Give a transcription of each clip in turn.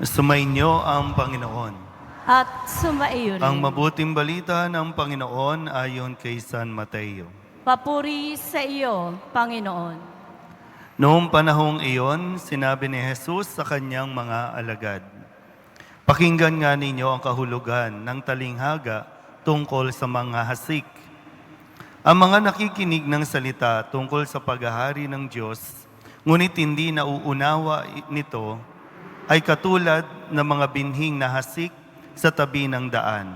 Sumainyo ang Panginoon. At sumaiyo rin. Ang mabuting balita ng Panginoon ayon kay San Mateo. Papuri sa iyo, Panginoon. Noong panahong iyon, sinabi ni Jesus sa kanyang mga alagad, "Pakinggan nga ninyo ang kahulugan ng talinghaga tungkol sa mga hasik. Ang mga nakikinig ng salita tungkol sa paghahari ng Diyos, ngunit hindi nauunawa nito, ay katulad ng mga binhing na hasik sa tabi ng daan.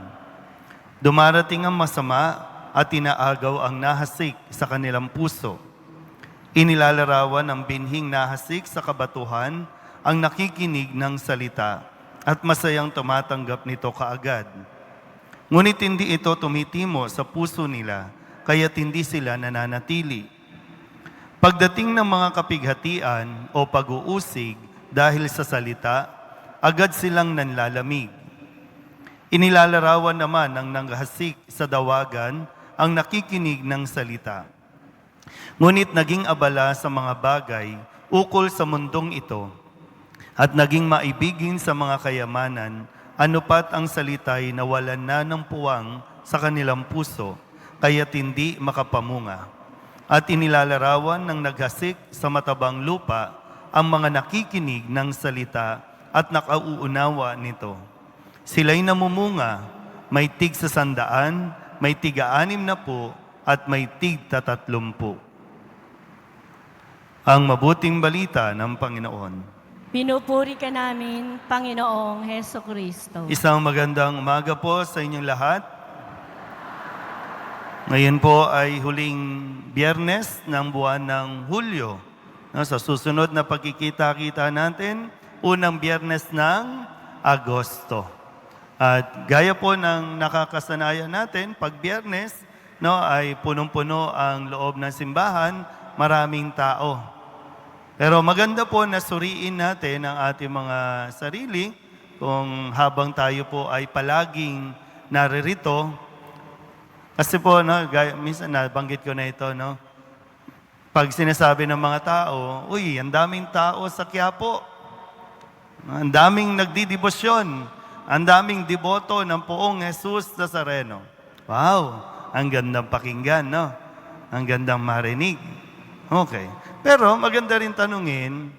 Dumarating ang masama at inaagaw ang nahasik sa kanilang puso. Inilalarawan ng binhing nahasik sa kabatuhan ang nakikinig ng salita at masayang tumatanggap nito kaagad. Ngunit hindi ito tumitimo sa puso nila, kaya't hindi sila nananatili. Pagdating ng mga kapighatian o pag-uusig dahil sa salita, agad silang nanlalamig. Inilalarawan naman ng nanghasik sa dawagan ang nakikinig ng salita. Ngunit naging abala sa mga bagay ukol sa mundong ito at naging maibigin sa mga kayamanan, anupat ang salita'y nawalan na ng puwang sa kanilang puso, kaya't hindi makapamunga. At inilalarawan ng naghasik sa matabang lupa ang mga nakikinig ng salita at nakauunawa nito. Sila'y namumunga, may tig sa 100, may tig-60 at may tig-30. Ang mabuting balita ng Panginoon. Pinupuri ka namin, Panginoong Heso Kristo. Isang magandang umaga po sa inyong lahat. Ngayon po ay huling Biyernes ng buwan ng Hulyo. Sa susunod na pagkikita-kita natin, unang Biyernes ng Agosto. At gaya po ng nakakasanayan natin, pag Biyernes, ay punong-puno ang loob ng simbahan, maraming tao. Pero maganda po na suriin natin ang ating mga sarili kung habang tayo po ay palaging naririto. Kasi po, minsan nabanggit ko na ito, pag sinasabi ng mga tao, "Uy, ang daming tao sa Quiapo. Ang daming nagdidibosyon. Ang daming deboto ng Poong Jesus Nazareno." Wow! Ang gandang pakinggan, no? Ang gandang marinig. Okay. Pero maganda rin tanungin,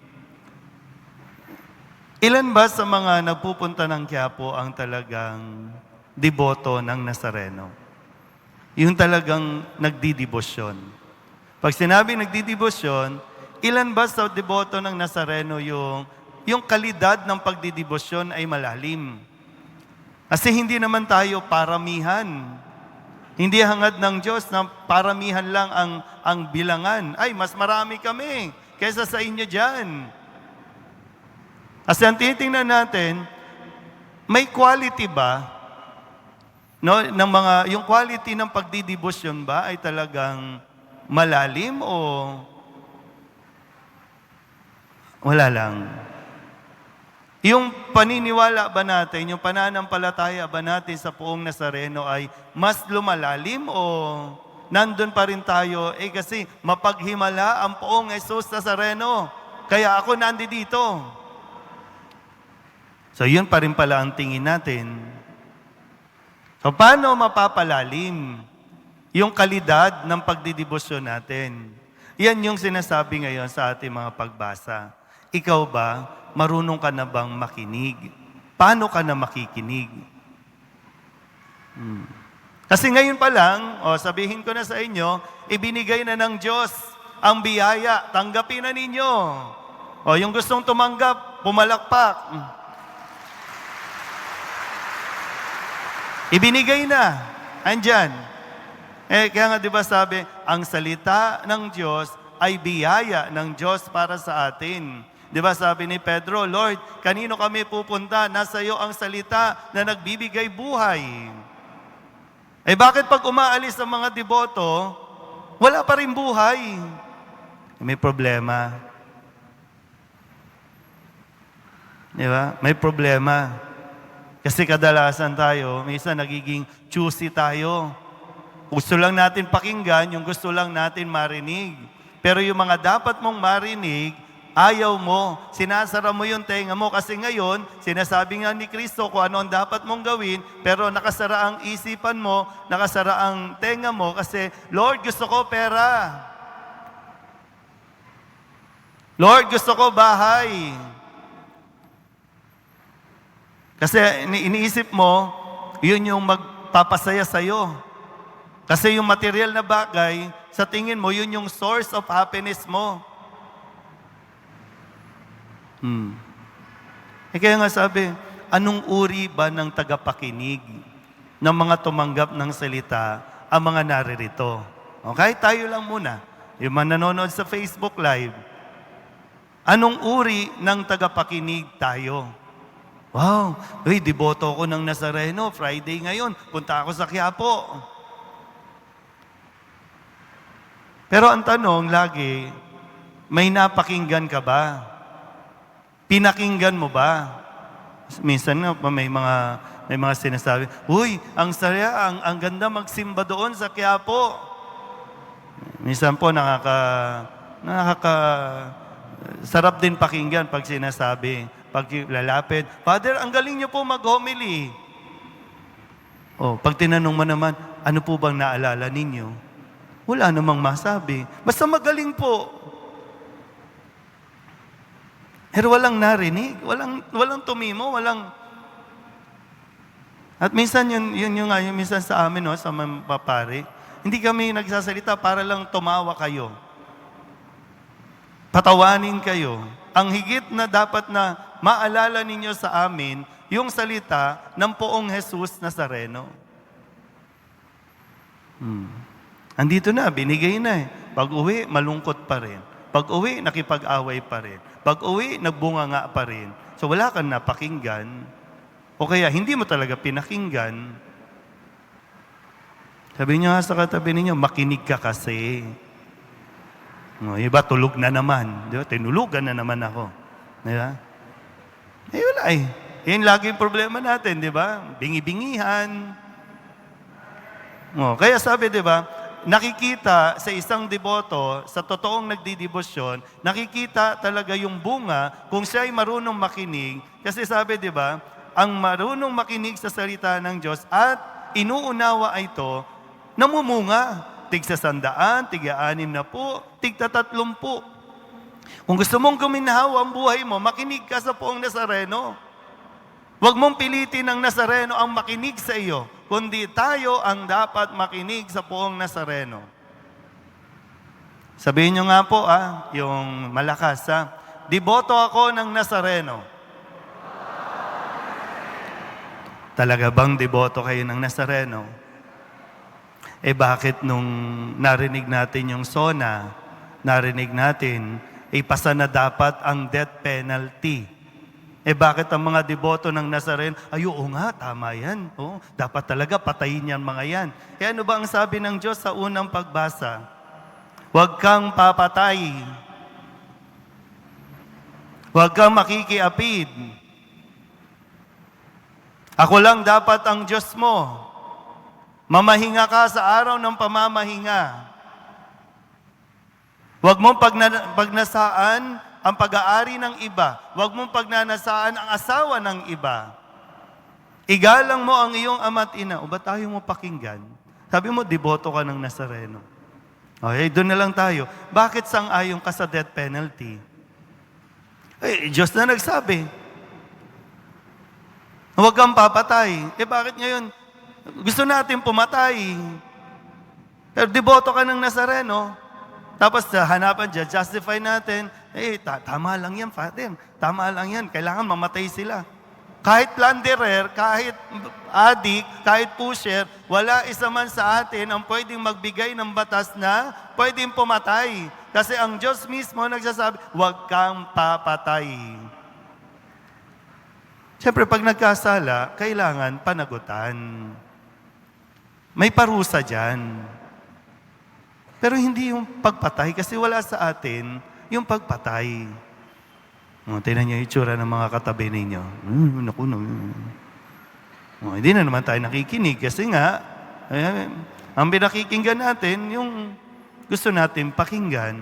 ilan ba sa mga nagpupunta ng Quiapo ang talagang deboto ng Nazareno? Yung talagang nagdidibosyon. Pag sinabi nagdidibosyon, ilan ba sa deboto ng Nazareno yung kalidad ng pagdidibosyon ay malalim? Kasi hindi naman tayo paramihan. Hindi hangad ng Diyos na paramihan lang ang bilangan. Ay, mas marami kami kaysa sa inyo dyan. Kasi ang titingnan natin, may quality ba? Yung quality ng pagdidibosyon ba ay talagang malalim o wala lang? Yung paniniwala ba natin, yung pananampalataya ba natin sa Poong Nazareno ay mas lumalalim o nandun pa rin tayo? Kasi mapaghimala ang Poong Jesus Nazareno, kaya ako nandito. So yun pa rin pala ang tingin natin. So paano mapapalalim yung kalidad ng pagdidibosyon natin? Yan yung sinasabi ngayon sa ating mga pagbasa. Ikaw ba, marunong ka na bang makinig? Paano ka na makikinig? Kasi ngayon pa lang, sabihin ko na sa inyo, ibinigay na ng Diyos ang biyaya. Tanggapin na ninyo. Yung gustong tumanggap, pumalakpak. Ibinigay na. Andyan. Kaya nga di ba sabi, ang salita ng Diyos ay biyaya ng Diyos para sa atin. Di ba sabi ni Pedro, "Lord, kanino kami pupunta? Nasa iyo ang salita na nagbibigay buhay." Bakit pag umaalis ang mga deboto, wala pa rin buhay? May problema. Di ba? May problema. Kasi kadalasan tayo, minsan nagiging choosy tayo. Gusto lang natin pakinggan, yung gusto lang natin marinig. Pero yung mga dapat mong marinig, Ayaw mo, sinasara mo yung tenga mo kasi ngayon, sinasabi nga ni Kristo kung ano ang dapat mong gawin, pero nakasara ang isipan mo, nakasara ang tenga mo kasi, Lord, gusto ko pera. Lord, gusto ko bahay. Kasi iniisip mo, yun yung magpapasaya sa'yo. Kasi yung material na bagay, sa tingin mo, yun yung source of happiness mo. Kaya nga sabi, anong uri ba ng tagapakinig ng mga tumanggap ng salita ang mga naririto? Okay, tayo lang muna. Yung mga nanonood sa Facebook Live, anong uri ng tagapakinig tayo? Wow, deboto ko ng Nazareno, Friday ngayon, punta ako sa Quiapo. Pero ang tanong lagi, may napakinggan ka ba? Pinakinggan mo ba? Minsan nga may mga sinasabi, "Uy, ang saya, ang ganda magsimba doon sa Quiapo." Minsan po sarap din pakinggan pag sinasabi, pag lalapit, "Father, ang galing niyo po mag-homily." Pag tinanong mo naman, "Ano po bang naalala ninyo?" Wala namang masabi. Basta magaling po. Pero walang narinig, walang tumimo, walang... At minsan yun minsan sa amin, sa mga papari, hindi kami nagsasalita para lang tumawa kayo. Patawanin kayo. Ang higit na dapat na maalala ninyo sa amin, yung salita ng Poong Jesus Nazareno. Andito na, binigay na eh. Pag-uwi, malungkot pa rin. Pag-uwi, nakipag-away pa rin. Pag-uwi, nagbunganga pa rin. So wala kang napakinggan. O kaya, hindi mo talaga pinakinggan. Sabi niyo sa katabi ninyo, makinig ka kasi. Iba, tulog na naman. Di ba? Tinulugan na naman ako. Di ba? Wala eh. Yan lagi yung problema natin, di ba? Bingi-bingihan. Kaya sabi, di ba, nakikita sa isang deboto, sa totoong nagdidebosyon, nakikita talaga yung bunga kung siya ay marunong makinig. Kasi sabi, di ba, ang marunong makinig sa salita ng Diyos at inuunawa ito, namumunga. Tig-sa 100, tig-60, tig-30. Kung gusto mong guminhawa ang buhay mo, makinig ka sa Poong Nazareno. Huwag mong pilitin ng Nazareno ang makinig sa iyo, kundi tayo ang dapat makinig sa Poong Nazareno. Sabihin nyo nga po, yung malakas, "Deboto ako ng Nazareno." Talaga bang deboto kayo ng Nazareno? Bakit nung narinig natin yung SONA, narinig natin, pasa na dapat ang death penalty? Bakit ang mga deboto ng Nazareno, oo nga, tama yan. Dapat talaga patayin yan mga yan. Ano ba ang sabi ng Diyos sa unang pagbasa? Huwag kang papatay. Huwag kang makikiapid. Ako lang dapat ang Diyos mo. Mamahinga ka sa araw ng pamamahinga. Huwag mong pagnasaan ang pag-aari ng iba. Huwag mong pagnanasaan ang asawa ng iba. Igalang mo ang iyong ama't ina. O ba tayo mo pakinggan? Sabi mo, deboto ka ng Nazareno. Okay, doon na lang tayo. Bakit sang-ayon ka sa death penalty? Diyos na nagsabi. Huwag kang papatay. Bakit ngayon? Gusto natin pumatay. Pero deboto ka ng Nazareno. Tapos hanapan dyan, justify natin, tama lang yan, Father. Tama lang yan. Kailangan mamatay sila. Kahit plunderer, kahit addict, kahit pusher, wala isa man sa atin ang pwedeng magbigay ng batas na pwedeng pumatay. Kasi ang Diyos mismo nagsasabi, huwag kang papatay. Siyempre, pag nagkasala, kailangan panagutan. May parusa dyan. Pero hindi yung pagpatay kasi wala sa atin yung pagpatay. Tingnan niyo yung itsura ng mga katabi ninyo. Naku. Hindi na naman tayo nakikinig kasi nga, ang pinakikinggan natin, yung gusto natin pakinggan.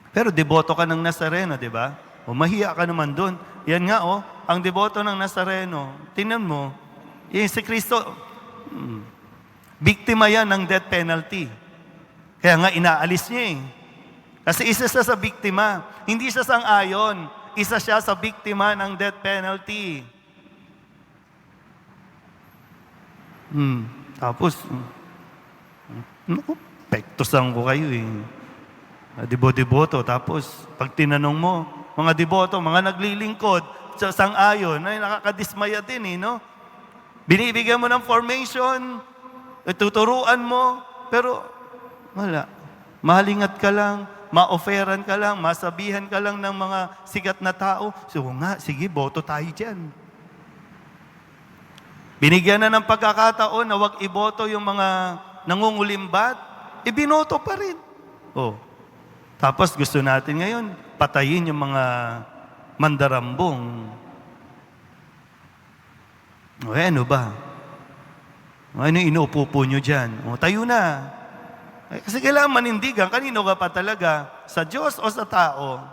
Pero deboto ka ng Nazareno, di ba? O mahiya ka naman doon. Yan nga, ang deboto ng Nazareno, tingnan mo, si Kristo, biktima yan ng death penalty. Kaya nga inaalis niya eh. Kasi isa siya sa biktima. Hindi siya sang-ayon. Isa siya sa biktima ng death penalty. Tapos, naku, pektosan ko kayo eh. Debo-deboto. Tapos, pag tinanong mo, mga deboto, mga naglilingkod, sa sang-ayon, ay nakakadismaya din eh, no? Binibigyan mo ng formation, tuturuan mo, pero wala. Mahalingat ka lang, ma-offeran ka lang, masabihan ka lang ng mga sikat na tao. So nga, sige, boto tayo dyan. Binigyan na ng pagkakataon na wag iboto yung mga nangungulimbat, ibinoto pa rin. Tapos gusto natin ngayon, patayin yung mga mandarambong. Ano ba? Ano inuupo nyo dyan? Tayo na. Kasi kailangan manindigan, kanino ka pa talaga? Sa Diyos o sa tao?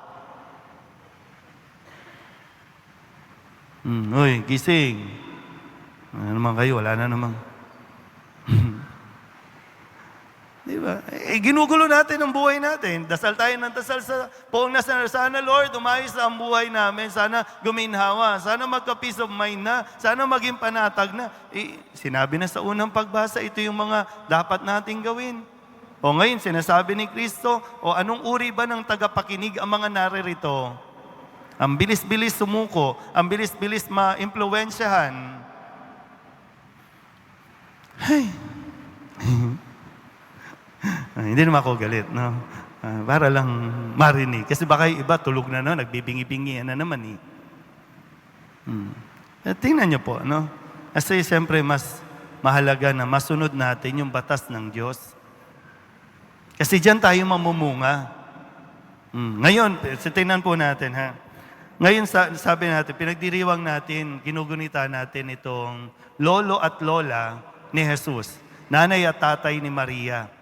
Uy, gising. Ano naman kayo? Wala na namang. Di ba? Ginugulo natin ang buhay natin. Dasal tayo ng dasal sa poong Nazareno. Sana, Lord, umayos ang buhay namin. Sana guminhawa. Sana magka-peace of mind na. Sana maging panatag na. Sinabi na sa unang pagbasa, ito yung mga dapat nating gawin. Ngayon, sinasabi ni Kristo, anong uri ba ng tagapakinig ang mga naririto? Ang bilis-bilis sumuko. Ang bilis-bilis ma-impluwensyahan. Hindi naman ako galit, no? Para lang marinig. Kasi baka yung iba tulog na, no? Nagbibingi-bingi na naman, eh. Tingnan niyo po, no? Kasi siyempre mas mahalaga na masunod natin yung batas ng Diyos. Kasi diyan tayo mamumunga. Ngayon, tingnan po natin, ha? Ngayon, sabi natin, pinagdiriwang natin, ginugunita natin itong lolo at lola ni Jesus. Nanay at tatay ni Maria.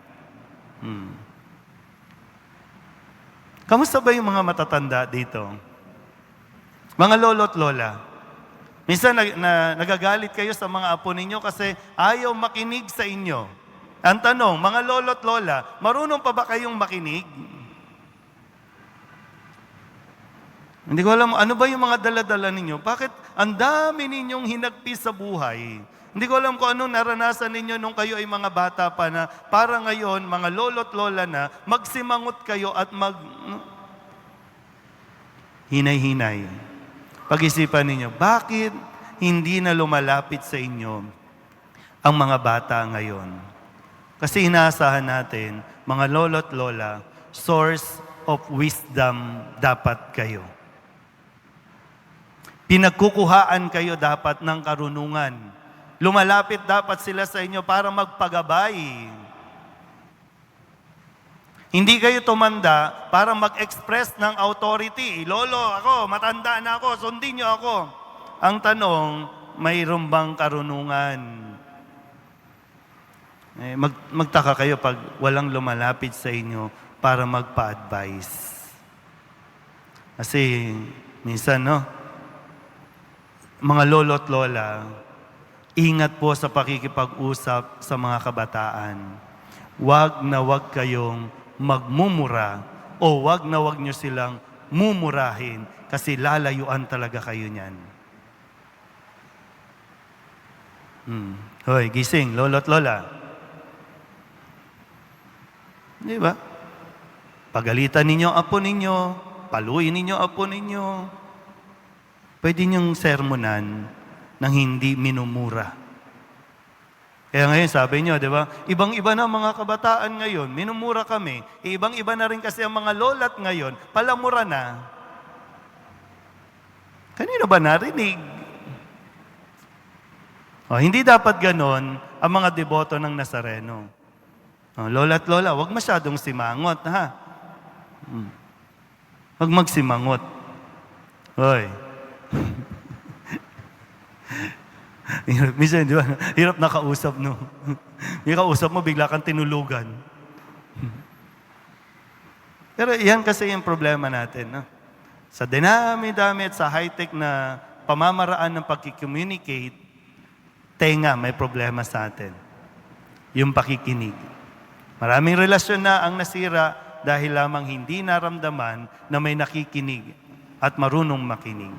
Kamusta ba yung mga matatanda dito? Mga lolo at lola. Minsan nagagalit kayo sa mga apo ninyo kasi ayaw makinig sa inyo. Ang tanong, mga lolo at lola, marunong pa ba kayong makinig? Hindi ko alam, ano ba yung mga dala-dala ninyo? Bakit ang dami ninyong hinagpis sa buhay? Hindi ko alam kung anong naranasan ninyo nung kayo ay mga bata pa na para ngayon, mga lolo't lola na, magsimangot kayo at hinay-hinay. Pag-isipan ninyo, bakit hindi na lumalapit sa inyo ang mga bata ngayon? Kasi inaasahan natin, mga lolo't lola, source of wisdom dapat kayo. Pinagkukuhaan kayo dapat ng karunungan. Lumalapit dapat sila sa inyo para magpagabay. Hindi kayo tumanda para mag-express ng authority. Lolo, ako, matanda na ako, sundin niyo ako. Ang tanong, mayroon bang karunungan? Magtaka kayo pag walang lumalapit sa inyo para magpa-advise. Kasi minsan, no? Mga lolo't lola, ingat po sa pakikipag-usap sa mga kabataan. Huwag na huwag kayong magmumura o huwag na huwag nyo silang mumurahin kasi lalayuan talaga kayo niyan. Hoy, gising, lolo't lola. Di ba? Pagalitan ninyo ang apo ninyo, paluin ninyo ang apo ninyo. Pwede niyong sermonan nang hindi minumura. Kaya ngayon, sabi niyo, di ba? Ibang-iba na mga kabataan ngayon, minumura kami. Ibang-iba na rin kasi ang mga lolat ngayon, palamura na. Kanino ba narinig? Hindi dapat ganon ang mga deboto ng Nazareno. Lola't lola, huwag masyadong simangot, ha? Huwag magsimangot. Hoy. Minsan, di ba? Hirap na kausap, no? May kausap mo, bigla kang tinulugan. Pero yan kasi yung problema natin. No? Sa dinami-dami at sa high-tech na pamamaraan ng pag-communicate, tenga may problema sa atin. Yung pakikinig. Maraming relasyon na ang nasira dahil lamang hindi naramdaman na may nakikinig at marunong makinig.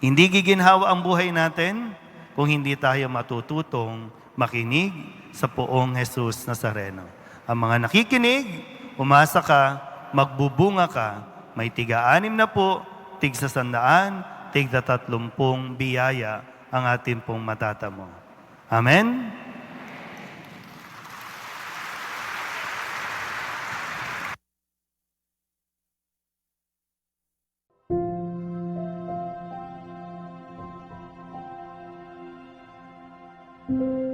Hindi giginhawa ang buhay natin kung hindi tayo matututong makinig sa poong Jesus Nazareno. Ang mga nakikinig, umasa ka, magbubunga ka, may tiga-anim na po, tig-100, tig-30 biyaya ang atin pong matatamo. Amen? Thank you.